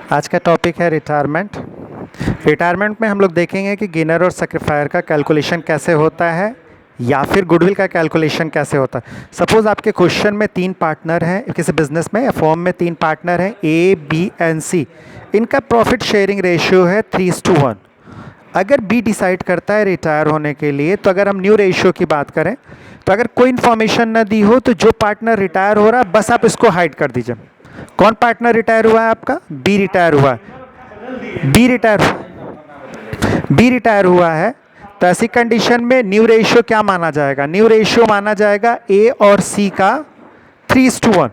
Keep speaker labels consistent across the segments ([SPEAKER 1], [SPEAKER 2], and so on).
[SPEAKER 1] आज का टॉपिक है रिटायरमेंट। रिटायरमेंट में हम लोग देखेंगे कि गेनर और सेक्रीफायर का कैलकुलेशन कैसे होता है या फिर गुडविल का कैलकुलेशन कैसे होता है। सपोज़ आपके क्वेश्चन में 3 पार्टनर हैं, किसी बिजनेस में या फॉर्म में 3 पार्टनर हैं ए, बी एंड सी। इनका प्रॉफिट शेयरिंग रेशियो है 3:1। अगर बी डिसाइड करता है रिटायर होने के लिए, तो अगर हम न्यू रेशियो की बात करें तो अगर कोई इन्फॉर्मेशन न दी हो तो जो पार्टनर रिटायर हो रहा है बस आप इसको हाइड कर दीजिए। कौन पार्टनर रिटायर हुआ है? आपका बी रिटायर हुआ है। बी रिटायर हुआ है तो ऐसी कंडीशन में न्यू रेशियो क्या माना जाएगा? न्यू रेशियो माना जाएगा ए और सी का 3:1।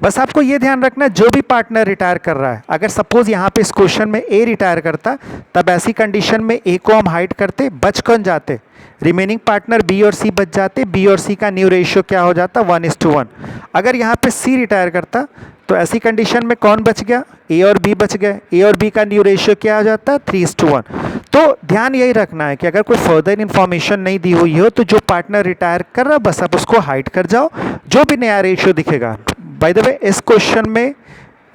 [SPEAKER 1] बस आपको ये ध्यान रखना, जो भी पार्टनर रिटायर कर रहा है, अगर सपोज यहाँ पे इस क्वेश्चन में ए रिटायर करता, तब ऐसी कंडीशन में ए को हम हाइड करते, बच कौन जाते? रिमेनिंग पार्टनर बी और सी बच जाते। बी और सी का न्यू रेशियो क्या हो जाता? 1:1। अगर यहाँ पे सी रिटायर करता तो ऐसी कंडीशन में कौन बच गया? ए और बी बच गए। ए और बी का न्यू रेशियो क्या हो जाता है? 3:1। तो ध्यान यही रखना है कि अगर कोई फर्दर इन्फॉर्मेशन नहीं दी हुई हो तो जो पार्टनर रिटायर कर रहा है बस आप उसको हाइड कर जाओ, जो भी नया रेशियो दिखेगा। बाय द वे, इस क्वेश्चन में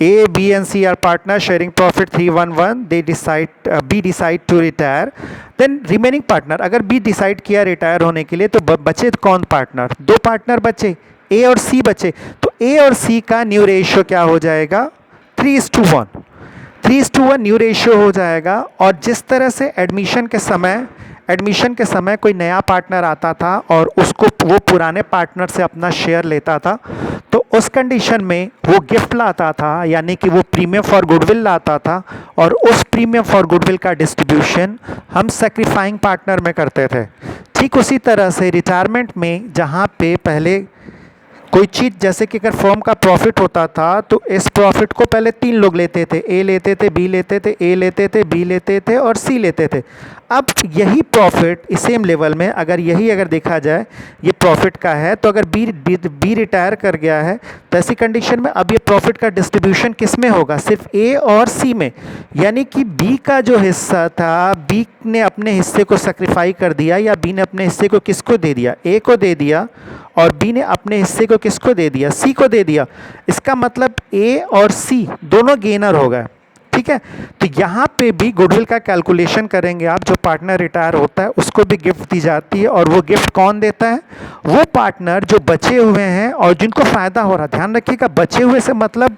[SPEAKER 1] A, B and C are partner sharing profit 3:1। They decide B decide to retire. Then remaining partner, अगर बी डिसाइड किया रिटायर होने के लिए तो बचे कौन पार्टनर? 2 पार्टनर बचे, ए और सी बचे। तो ए और सी का न्यू रेशियो क्या हो जाएगा? 3:1। 3:1 न्यू रेशियो हो जाएगा। और जिस तरह से एडमिशन के समय कोई नया पार्टनर आता था और उसको वो पुराने पार्टनर से अपना शेयर लेता था, तो उस कंडीशन में वो गिफ्ट लाता था, यानी कि वो प्रीमियम फॉर गुडविल लाता था, और उस प्रीमियम फॉर गुडविल का डिस्ट्रीब्यूशन हम सैक्रिफाइंग पार्टनर में करते थे। ठीक उसी तरह से रिटायरमेंट में, जहाँ पे पहले कोई चीज़, जैसे कि अगर फर्म का प्रॉफिट होता था तो इस प्रॉफिट को पहले 3 लोग लेते थे, ए लेते थे, बी लेते थे, ए लेते थे, बी लेते थे और सी लेते थे। अब यही प्रॉफिट इस सेम लेवल में अगर देखा जाए ये प्रॉफिट का है, तो अगर बी रिटायर कर गया है तो ऐसी कंडीशन में अब ये प्रॉफिट का डिस्ट्रीब्यूशन किस में होगा? सिर्फ ए और सी में। यानी कि बी का जो हिस्सा था, बी ने अपने हिस्से को सेक्रीफाई कर दिया, या बी ने अपने हिस्से को किसको दे दिया? ए को दे दिया। और बी ने अपने हिस्से को किसको दे दिया? सी को दे दिया। इसका मतलब ए और सी दोनों गेनर हो गए। ठीक है, तो यहाँ पे भी गुडविल का कैलकुलेशन करेंगे आप। जो पार्टनर रिटायर होता है उसको भी गिफ्ट दी जाती है, और वो गिफ्ट कौन देता है? वो पार्टनर जो बचे हुए हैं और जिनको फ़ायदा हो रहा है। ध्यान रखिएगा, बचे हुए से मतलब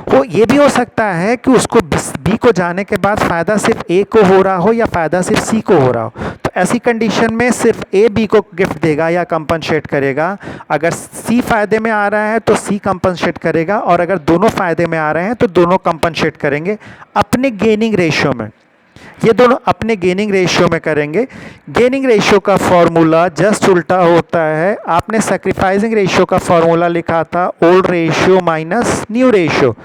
[SPEAKER 1] वो ये भी हो सकता है कि उसको बी को जाने के बाद फ़ायदा सिर्फ ए को हो रहा हो या फ़ायदा सिर्फ सी को हो रहा हो। तो ऐसी कंडीशन में सिर्फ ए बी को गिफ्ट देगा या कंपनसेट करेगा। अगर सी फ़ायदे में आ रहा है तो सी कंपनसेट करेगा, और अगर दोनों फ़ायदे में आ रहे हैं तो दोनों कंपनसेट करेंगे अपने गेनिंग रेशियो में। ये दोनों अपने गेनिंग रेशियो में करेंगे। गेनिंग रेशियो का फॉर्मूला जस्ट उल्टा होता है। आपने सैक्रिफाइसिंग रेशियो का फॉर्मूला लिखा था old ratio minus new ratio,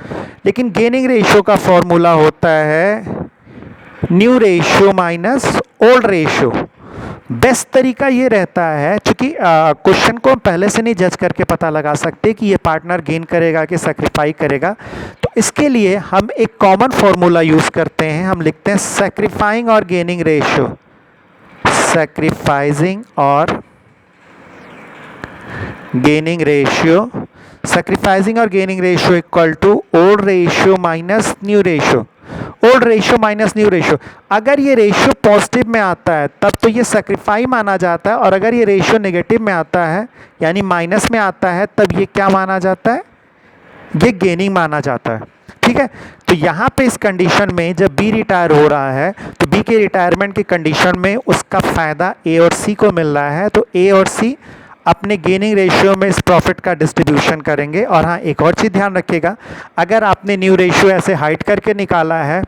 [SPEAKER 1] लेकिन गेनिंग रेशियो का फॉर्मूला होता है new ratio minus old ratio. Best तरीका ये रहता है, क्योंकि क्वेश्चन को हम पहले से नहीं जज करके पता लगा सकते कि ये पार्टनर गेन करेगा कि सैक्रिफाई करेगा, तो इसके लिए हम एक कॉमन फॉर्मूला यूज़ करते हैं। हम लिखते हैं सैक्रिफाइंग और गेनिंग रेशियो। सैक्रिफाइजिंग और गेनिंग रेशियो। सैक्रिफाइजिंग और gaining ratio equal to old ratio minus new ratio. Old ratio minus new ratio. अगर ये रेशियो पॉजिटिव में आता है तब तो ये सैक्रिफाई माना जाता है, और अगर ये रेशियो नेगेटिव में आता है यानी माइनस में आता है तब ये क्या माना जाता है? ये गेनिंग माना जाता है। ठीक है, तो यहाँ पे इस कंडीशन में जब बी रिटायर हो रहा है तो बी के रिटायरमेंट की कंडीशन में उसका फ़ायदा ए और सी को मिल रहा है, तो ए और सी अपने गेनिंग रेशियो में इस प्रॉफिट का डिस्ट्रीब्यूशन करेंगे। और हाँ, एक और चीज़ ध्यान रखिएगा, अगर आपने न्यू रेशियो ऐसे हाइड करके निकाला है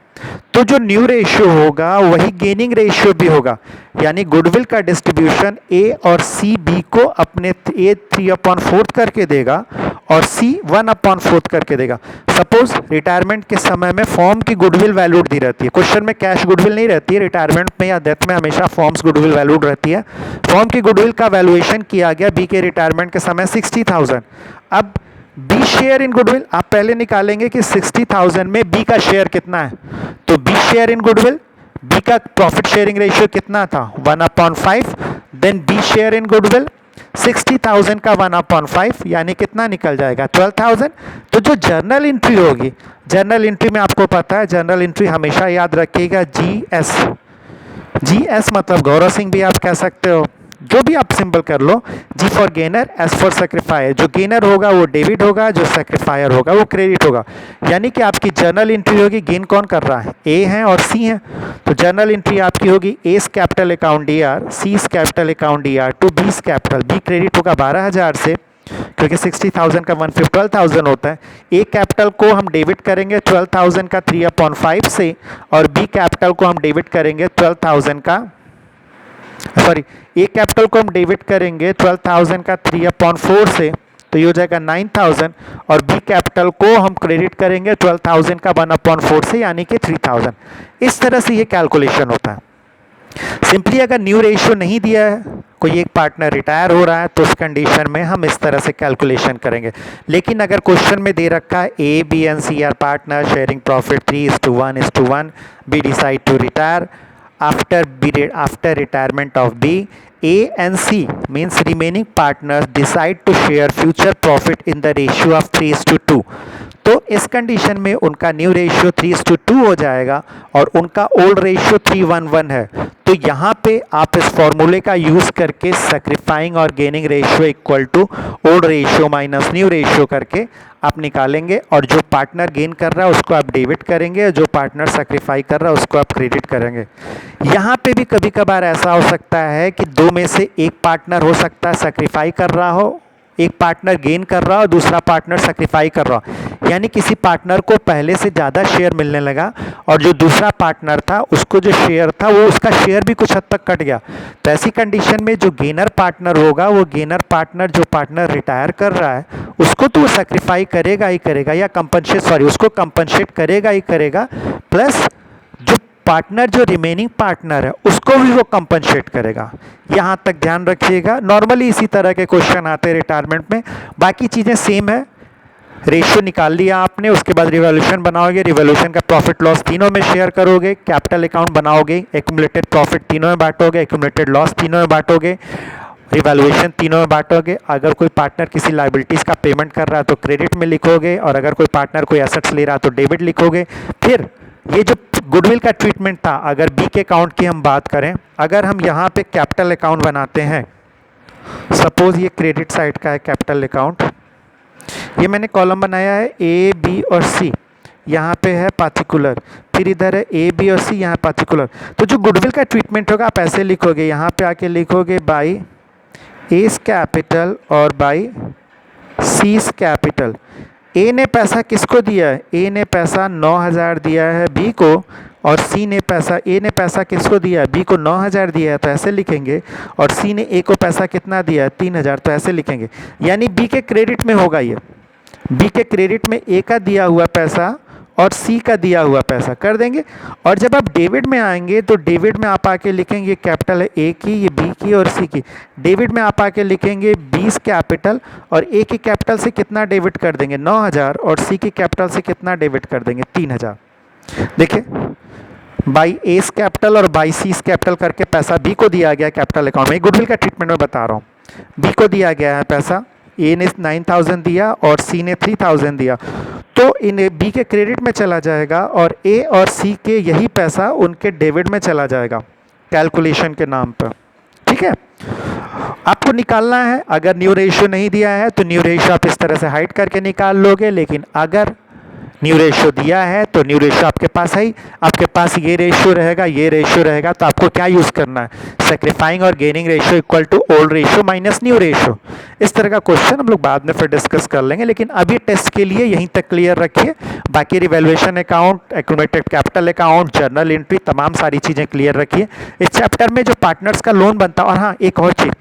[SPEAKER 1] तो जो न्यू रेशियो होगा वही गेनिंग रेशियो भी होगा। यानी गुडविल का डिस्ट्रीब्यूशन ए और सी बी को अपने ए 3/4 करके देगा और सी 1/4 करके देगा। सपोज रिटायरमेंट के समय में फॉर्म की गुडविल वैल्यूड दी रहती है। क्वेश्चन में कैश गुडविल नहीं रहती है, रिटायरमेंट में या डेथ में हमेशा फॉर्म्स गुडविल वैल्यूड रहती है। फॉर्म की गुडविल का वैल्यूएशन किया गया बी के रिटायरमेंट के समय 60,000। अब बी शेयर इन गुडविल आप पहले निकालेंगे कि 60,000 में बी का शेयर कितना है, तो B share in goodwill, B का प्रॉफिट शेयरिंग रेशियो कितना था? 1/5। Then B share in goodwill 60,000 का 1/5 यानी कितना निकल जाएगा 12,000। तो जो जर्नल एंट्री होगी, जर्नल एंट्री में आपको पता है जर्नल एंट्री हमेशा याद रखिएगा GS। GS मतलब गौरव सिंह भी आप कह सकते हो, जो भी आप सिंबल कर लो। G for gainer, S for sacrificer. जो गेनर होगा वो डेबिट होगा, जो सेक्रीफायर होगा वो क्रेडिट होगा। यानी कि आपकी जर्नल एंट्री होगी, गेन कौन कर रहा है, A है और C है। तो जर्नल एंट्री आपकी होगी A's capital account DR, C's capital account DR to B's capital. B credit होगा 12,000 से, क्योंकि 60,000 का 1/5 12,000 होता है। A कैपिटल को हम डेबिट करेंगे 12,000 का 3/5 से, और B कैपिटल को हम डेबिट करेंगे 12,000 का A कैपिटल को हम डेबिट करेंगे 12,000 का 3/4 से, तो ये हो जाएगा 9,000। और B कैपिटल को हम क्रेडिट करेंगे 12,000 का 1/4 से, यानी कि 3,000। इस तरह से ये कैलकुलेशन होता है। सिंपली अगर न्यू रेशियो नहीं दिया है, कोई एक पार्टनर रिटायर हो रहा है, तो उस कंडीशन में हम इस तरह से कैलकुलेशन करेंगे। लेकिन अगर क्वेश्चन में दे रखा है A, B and C are partner sharing profit 3:1:1, B decide to retire after retirement of B, A and C means remaining partners decide to share future profit in the ratio of 3:2। तो इस condition में उनका new ratio 3:2 हो जाएगा और उनका old ratio 3:1 है। तो यहाँ पे आप इस फॉर्मूले का यूज़ करके सैक्रिफाइंग और gaining ratio equal to old ratio minus new ratio करके आप निकालेंगे, और जो पार्टनर गेन कर रहा है उसको आप डेबिट करेंगे, जो पार्टनर सैक्रिफाई कर रहा है उसको आप क्रेडिट करेंगे। यहाँ पे भी कभी कभार ऐसा हो सकता है कि दो में से एक पार्टनर हो सकता है सैक्रिफाई कर रहा हो, एक पार्टनर गेन कर रहा हो, दूसरा पार्टनर सैक्रिफाई कर रहा हो। यानी किसी पार्टनर को पहले से ज़्यादा शेयर मिलने लगा, और जो दूसरा पार्टनर था उसको जो शेयर था वो उसका शेयर भी कुछ हद तक कट गया। तो ऐसी कंडीशन में जो गेनर पार्टनर होगा, वो गेनर पार्टनर जो पार्टनर रिटायर कर रहा है उसको तो वो सैक्रिफाई करेगा ही करेगा, या उसको कंपनसेट करेगा ही करेगा, प्लस जो पार्टनर जो रिमेनिंग पार्टनर है उसको भी वो कंपनसेट करेगा। यहाँ तक ध्यान रखिएगा। नॉर्मली इसी तरह के क्वेश्चन आते हैं रिटायरमेंट में। बाकी चीज़ें सेम है। रेशियो निकाल लिया आपने, उसके बाद रिवॉल्यूशन बनाओगे, रिवॉल्यूशन का प्रॉफिट लॉस तीनों में शेयर करोगे, कैपिटल अकाउंट बनाओगे, एक्यूमुलेटेड प्रॉफिट तीनों में बांटोगे, एक्यूमुलेटेड लॉस तीनों में बांटोगे, रिवैल्यूएशन तीनों में बांटोगे। अगर कोई पार्टनर किसी लाइबिलिटीज़ का पेमेंट कर रहा है तो क्रेडिट में लिखोगे, और अगर कोई पार्टनर कोई एसेट्स ले रहा है तो डेबिट लिखोगे। फिर ये जो गुडविल का ट्रीटमेंट था, अगर बी के अकाउंट की हम बात करें, अगर हम यहाँ पे कैपिटल अकाउंट बनाते हैं, सपोज ये क्रेडिट साइड का है कैपिटल अकाउंट, ये मैंने कॉलम बनाया है ए बी और सी, यहाँ पे है पार्टिकुलर, फिर इधर है ए बी और सी, यहाँ पार्टिकुलर। तो जो गुडविल का ट्रीटमेंट होगा आप ऐसे लिखोगे, यहाँ पे आके लिखोगे बाई एस कैपिटल और बाई सीस कैपिटल। ए ने पैसा किसको दिया है, ए ने पैसा 9,000 दिया है बी को, और सी ने पैसा, ए ने पैसा किसको दिया है, बी को 9,000 दिया है तो ऐसे लिखेंगे, और सी ने ए को पैसा कितना दिया है 3,000 तो ऐसे लिखेंगे। यानी बी के क्रेडिट में होगा ये, बी के क्रेडिट में ए का दिया हुआ पैसा और सी का दिया हुआ पैसा कर देंगे। और जब आप डेबिट में आएंगे तो डेबिट में आप आके लिखेंगे कैपिटल है ए की, ये बी की और सी की। डेबिट में आप आके लिखेंगे 20 कैपिटल, और ए की कैपिटल से कितना डेबिट कर देंगे 9,000, और सी की कैपिटल से कितना डेबिट कर देंगे 3,000। देखिए बाई एस कैपिटल और बाई सीस कैपिटल करके पैसा बी को दिया गया कैपिटल अकाउंट में, गुडविल का ट्रीटमेंट में बता रहा हूँ। बी को दिया गया है पैसा, ए ने 9,000 दिया और सी ने 3,000 दिया, तो इन बी के क्रेडिट में चला जाएगा, और ए और सी के यही पैसा उनके डेबिट में चला जाएगा कैलकुलेशन के नाम पर। ठीक है, आपको निकालना है। अगर न्यू रेशियो नहीं दिया है तो न्यू रेशियो आप इस तरह से हाइड करके निकाल लोगे, लेकिन अगर न्यू रेशियो दिया है तो न्यू रेशियो आपके पास है ही, आपके पास ये रेशियो रहेगा, ये रेशियो रहेगा, तो आपको क्या यूज़ करना है, सैक्रिफाइंग और gaining ratio equal to old ratio minus new ratio. इस तरह का क्वेश्चन हम लोग बाद में फिर डिस्कस कर लेंगे, लेकिन अभी टेस्ट के लिए यहीं तक क्लियर रखिए। बाकी revaluation account, accumulated capital account, journal entry, तमाम सारी चीज़ें क्लियर रखिए। इस चैप्टर में जो पार्टनर्स का लोन बनता है, और हाँ एक और चीज़,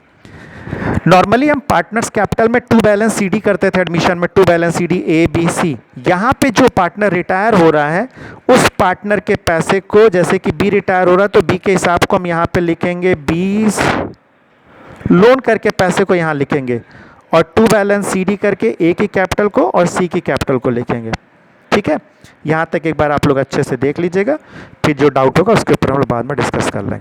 [SPEAKER 1] नॉर्मली हम पार्टनर्स कैपिटल में 2 बैलेंस सीडी करते थे एडमिशन में, 2 balance CD A B C. यहाँ पे जो पार्टनर रिटायर हो रहा है उस पार्टनर के पैसे को, जैसे कि बी रिटायर हो रहा है तो बी के हिसाब को हम यहाँ पे लिखेंगे 20 लोन करके पैसे को यहाँ लिखेंगे, और 2 बैलेंस सीडी करके ए की कैपिटल को और सी की कैपिटल को लिखेंगे। ठीक है, यहाँ तक एक बार आप लोग अच्छे से देख लीजिएगा, फिर जो डाउट होगा उसके ऊपर हम लोग बाद में डिस्कस कर लेंगे।